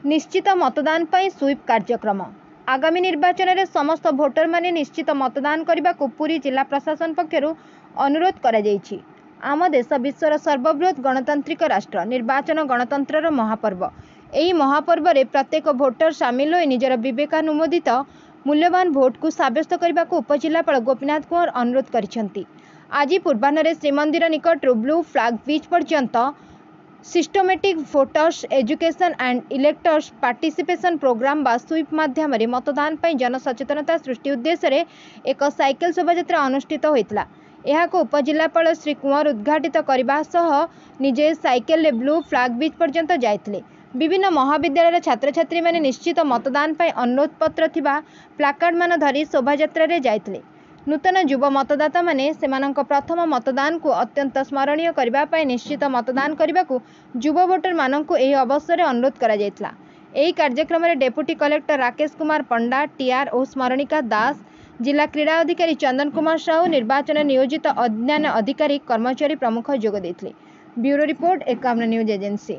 निश्चित मतदान पर स्वीप कार्यक्रम आगामी निर्वाचन में समस्त भोटर माने निश्चित मतदान करने को पुरी जिला प्रशासन पक्षर अनुरोध करा जायछि। आम देश विश्वर सर्वबृहत गणतांत्रिक राष्ट्र निर्वाचन गणतंत्र महापर्व। यही महापर्व में प्रत्येक भोटर सामिल हो निजर विवेकानुमोदित मूल्यवान भोट को सब्यस्त करने को उपजिलापाल गोपीनाथ कुंवर अनुरोध करिसेंति। आज पूर्वाह्न श्रीमंदिर निकट ब्लू फ्लैग बीच पर्यंत systematic voters education and electors participation programme बा स्वीप माध्यम मतदान पर जनसचेतनता सृष्टि उद्देश्य एक साइकेल शोभायात्रा अनुष्ठित होता। यह उपजिलापाल श्री कुंवर उद्घाटित करने सह निजे साइकेल ब्लू फ्लैग बीच पर्यंत जाइथिले। विभिन्न महाविद्यालय छात्र छात्री माने निश्चित मतदान पर अनुरोध पत्र थिबा प्लाकार्ड मान धरी शोभायात्रा जाइथिले। नूतन युव मतदाता माने सेमानंक प्रथम मतदान को अत्यंत स्मरणीय करने निश्चित मतदान करने को युव भोटर मानक यह अवसर अनुरोध करा जायतिला। एही कार्यक्रम में डेप्यूटी कलेक्टर राकेश कुमार पंडा टीआरओ स्मरणिका दास जिला क्रीड़ा अधिकारी चंदन कुमार साहू निर्वाचन नियोजित अन्य अधिकारी कर्मचारी प्रमुख जोग देथिले। Bureau report 51 news agency.